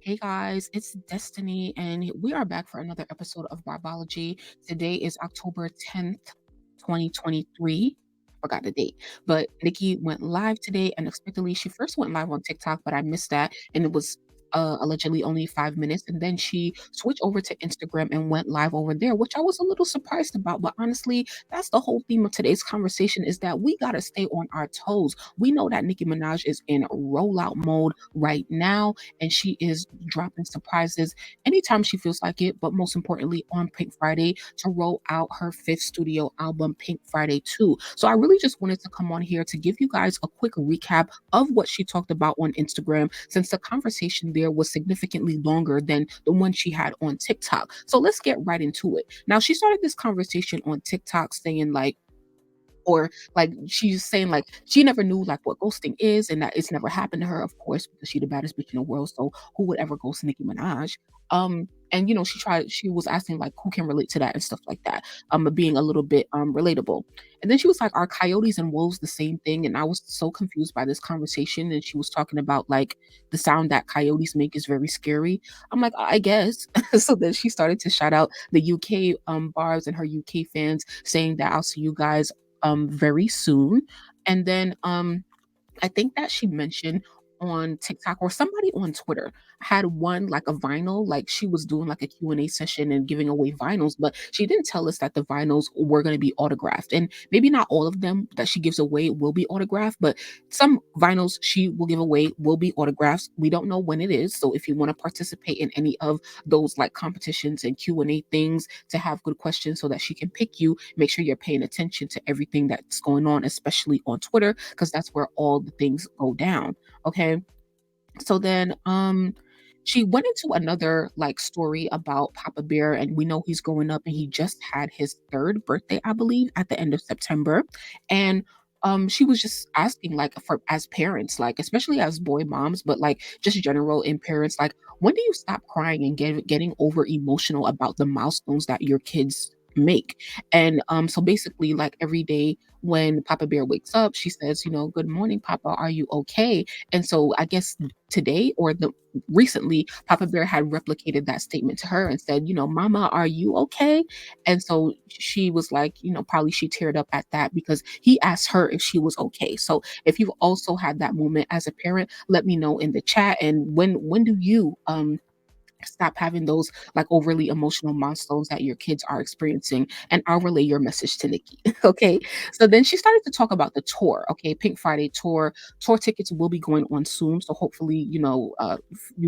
Hey guys, it's Destiny, and we are back for another episode of Barbology. Today is October 10th, 2023. Forgot the date, but Nicki went live today unexpectedly. She first went live on TikTok, but I missed that, and it was allegedly only 5 minutes. And then she switched over to Instagram and went live over there, which I was a little surprised about. But honestly, that's the whole theme of today's conversation: is that we gotta stay on our toes. We know that Nicki Minaj is in rollout mode right now and she is dropping surprises anytime she feels like it, but most importantly on Pink Friday to roll out her fifth studio album, Pink Friday 2. So I really just wanted to come on here to give you guys a quick recap of what she talked about on Instagram, since the conversation there was significantly longer than the one she had on TikTok. So let's get right into it. Now, she started this conversation on TikTok saying like, or like she's saying like she never knew like what ghosting is and that it's never happened to her, of course, because she the baddest bitch in the world. So who would ever ghost Nicki Minaj? And she was asking like who can relate to that and stuff like that. Being a little bit relatable. And then she was like, are coyotes and wolves the same thing? And I was so confused by this conversation. And she was talking about like the sound that coyotes make is very scary. I'm like, I guess. So then she started to shout out the UK bars and her UK fans, saying that I'll see you guys very soon. And then I think that she mentioned on TikTok or somebody on Twitter had one like a vinyl, like she was doing like a Q&A session and giving away vinyls, but she didn't tell us that the vinyls were going to be autographed. And maybe not all of them that she gives away will be autographed, but some vinyls she will give away will be autographs. We don't know when it is. So if you want to participate in any of those like competitions and Q&A things to have good questions so that she can pick you, make sure you're paying attention to everything that's going on, especially on Twitter, because that's where all the things go down. Okay. So then she went into another like story about Papa Bear, and we know he's growing up and he just had his third birthday, I believe, at the end of September. And she was just asking like for as parents, like especially as boy moms, but like just general in parents, like when do you stop crying and getting over emotional about the milestones that your kids make? And so basically like every day when Papa Bear wakes up, she says, good morning, Papa, are you okay? And so I guess today or the recently, Papa Bear had replicated that statement to her and said, Mama, are you okay? And so she was like, probably she teared up at that because he asked her if she was okay. So if you've also had that moment as a parent, let me know in the chat. And when do you stop having those like overly emotional milestones that your kids are experiencing, and I'll relay your message to Nikki. Okay. So then she started to talk about the tour. Okay, Pink Friday tour tickets will be going on soon, so hopefully you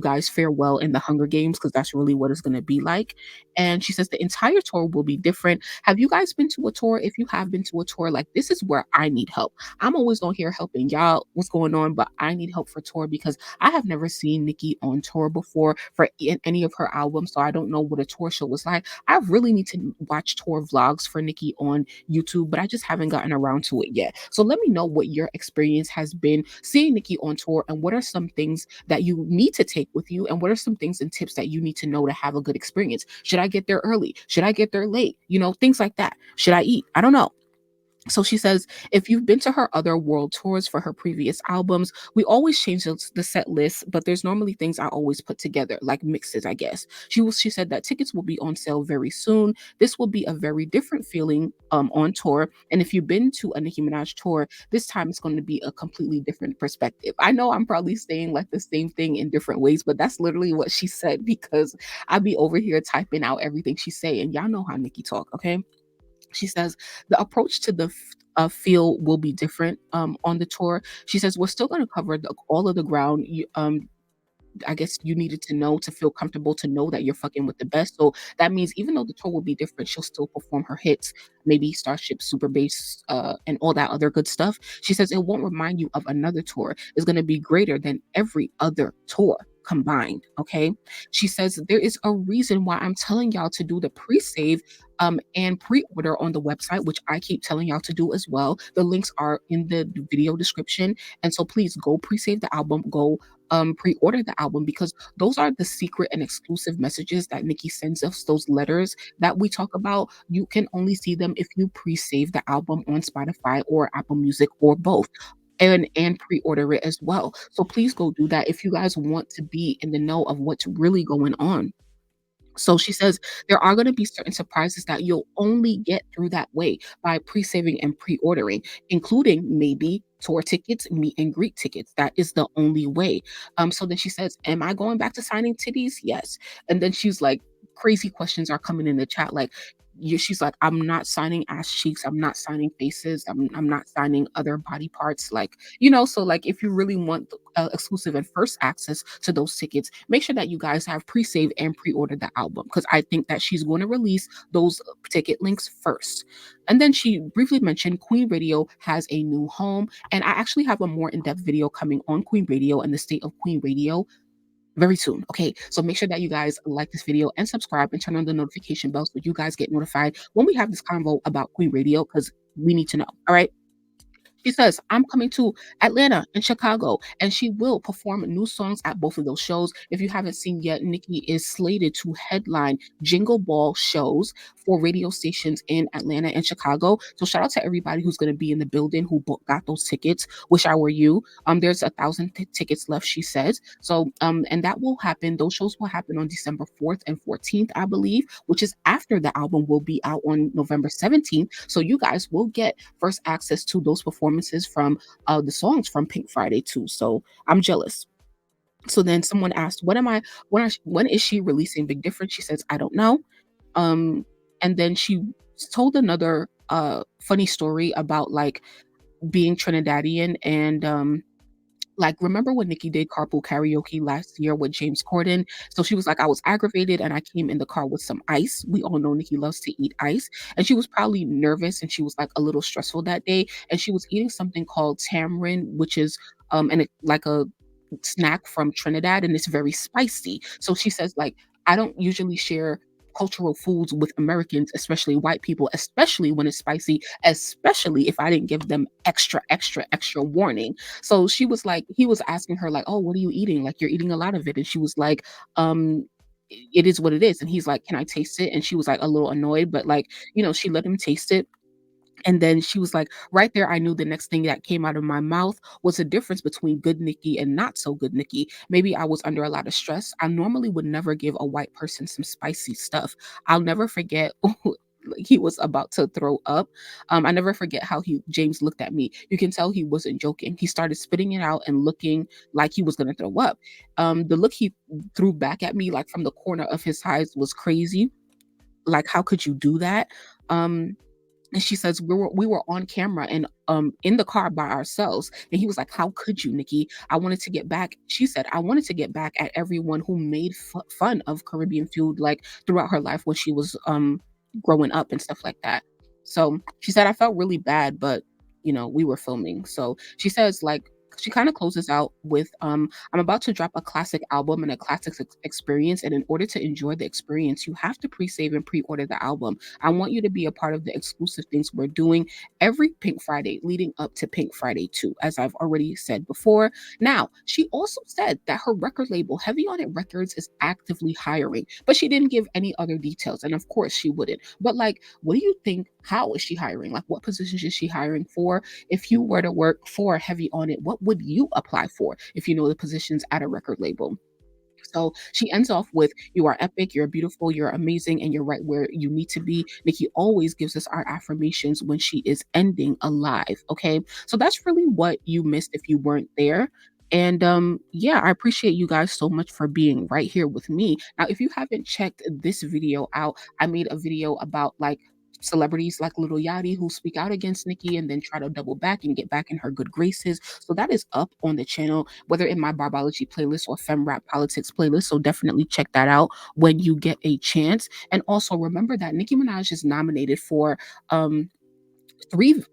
guys fare well in the Hunger Games, because that's really what it's going to be like. And she says the entire tour will be different. Have you guys been to a tour? If you have been to a tour, like this is where I need help. I'm always on here helping y'all what's going on, but I need help for tour because I have never seen Nicki on tour before for any of her albums, so I don't know what a tour show was like. I really need to watch tour vlogs for Nicki on YouTube, but I just haven't gotten around to it yet. So let me know what your experience has been seeing Nicki on tour, and what are some things that you need to take with you, and what are some things and tips that you need to know to have a good experience. Should I get there early? Should I get there late? Things like that. Should I eat? I don't know. So she says, if you've been to her other world tours for her previous albums, we always change the set list, but there's normally things I always put together, like mixes, I guess. She said that tickets will be on sale very soon. This will be a very different feeling on tour. And if you've been to a Nicki Minaj tour, this time it's going to be a completely different perspective. I know I'm probably saying like the same thing in different ways, but that's literally what she said, because I be over here typing out everything she's saying. Y'all know how Nicki talk, okay? She says the approach to the feel will be different on the tour. She says we're still going to cover all of the ground. I guess you needed to know to feel comfortable to know that you're fucking with the best. So that means even though the tour will be different, she'll still perform her hits, maybe Starship, Super Bass, and all that other good stuff. She says it won't remind you of another tour. It's going to be greater than every other tour combined. Okay. She says there is a reason why I'm telling y'all to do the pre-save and pre-order on the website, which I keep telling y'all to do as well. The links are in the video description. And so please go pre-save the album, go pre-order the album, because those are the secret and exclusive messages that Nicki sends us, those letters that we talk about. You can only see them if you pre-save the album on Spotify or Apple Music or both. and pre-order it as well. So please go do that if you guys want to be in the know of what's really going on. So she says there are going to be certain surprises that you'll only get through that way by pre-saving and pre-ordering, including maybe tour tickets, meet and greet tickets. That is the only way. So then she says, "Am I going back to signing titties?" Yes. And then she's like, crazy questions are coming in the chat, like. She's like, I'm not signing ass cheeks. I'm not signing faces. I'm not signing other body parts. Like, so like if you really want exclusive and first access to those tickets, make sure that you guys have pre-saved and pre-ordered the album because I think that she's going to release those ticket links first. And then she briefly mentioned Queen Radio has a new home, and I actually have a more in-depth video coming on Queen Radio and the state of Queen Radio very soon. Okay, so make sure that you guys like this video and subscribe and turn on the notification bell so you guys get notified when we have this convo about Queen Radio because we need to know. All right. She says, I'm coming to Atlanta and Chicago, and she will perform new songs at both of those shows. If you haven't seen yet, Nicki is slated to headline Jingle Ball shows for radio stations in Atlanta and Chicago. So shout out to everybody who's going to be in the building who got those tickets. Wish I were you. There's 1,000 tickets left, she says. So, and that will happen. Those shows will happen on December 4th and 14th, I believe, which is after the album will be out on November 17th. So you guys will get first access to those performances from the songs from Pink Friday too. So I'm jealous. So then someone asked, when is she releasing Big Difference? She says, I don't know. Um, and then she told another funny story about like being Trinidadian and like, remember when Nicki did carpool karaoke last year with James Corden? So she was like, I was aggravated and I came in the car with some ice. We all know Nicki loves to eat ice. And she was probably nervous and she was like a little stressful that day. And she was eating something called tamarind, which is like a snack from Trinidad and it's very spicy. So she says, like, I don't usually share cultural foods with Americans, especially white people, especially when it's spicy, especially if I didn't give them extra, extra, extra warning. So she was like, he was asking her, like, oh, what are you eating? Like, you're eating a lot of it. And she was like, it is what it is. And he's like, can I taste it? And she was like a little annoyed, but like, she let him taste it. And then she was like, right there, I knew the next thing that came out of my mouth was the difference between good Nicki and not so good Nicki. Maybe I was under a lot of stress. I normally would never give a white person some spicy stuff. I'll never forget. Like he was about to throw up. I never forget how James looked at me. You can tell he wasn't joking. He started spitting it out and looking like he was gonna throw up. The look he threw back at me, like from the corner of his eyes, was crazy. Like, how could you do that? Um, and she says, we were on camera and in the car by ourselves. And he was like, how could you, Nicki? I wanted to get back. She said, I wanted to get back at everyone who made fun of Caribbean food like throughout her life when she was growing up and stuff like that. So she said, I felt really bad, but we were filming. So she says, like, she kind of closes out with I'm about to drop a classic album and a classic experience, and in order to enjoy the experience you have to pre-save and pre-order the album. I want you to be a part of the exclusive things we're doing every Pink Friday leading up to Pink Friday 2, as I've already said before. Now, she also said that her record label, Heavy on It Records, is actively hiring, but she didn't give any other details. And of course, she wouldn't. But, like, what do you think? How is she hiring? Like, what positions is she hiring for? If you were to work for Heavy on It, what would you apply for if you know the positions at a record label? So she ends off with, you are epic, you're beautiful, you're amazing, and you're right where you need to be. Nicki always gives us our affirmations when she is ending a live. Okay. So that's really what you missed if you weren't there. And yeah, I appreciate you guys so much for being right here with me. Now, if you haven't checked this video out, I made a video about like celebrities like Little Yachty who speak out against Nicki and then try to double back and get back in her good graces. So that is up on the channel, whether in my Barbology playlist or Fem Rap Politics playlist. So definitely check that out when you get a chance. And also remember that Nicki Minaj is nominated for um 3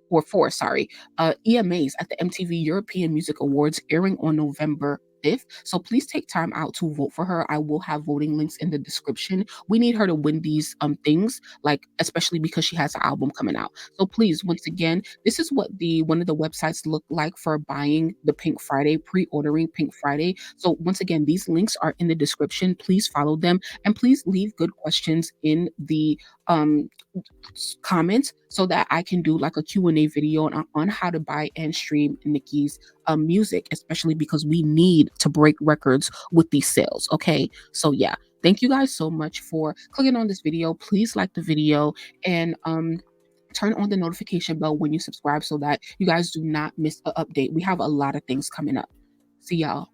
or 4, sorry, EMAs at the MTV European Music Awards airing on November 5th. So please take time out to vote for her. I will have voting links in the description. We need her to win these things, like especially because she has an album coming out. So please, once again, this is what the one of the websites look like for buying the Pink Friday, pre-ordering Pink Friday. So once again, these links are in the description. Please follow them and please leave good questions in the um comments so that I can do like a Q&A video on how to buy and stream Nicki's music, especially because we need to break records with these sales. Okay. So yeah, thank you guys so much for clicking on this video. Please like the video and turn on the notification bell when you subscribe so that you guys do not miss an update. We have a lot of things coming up. See y'all.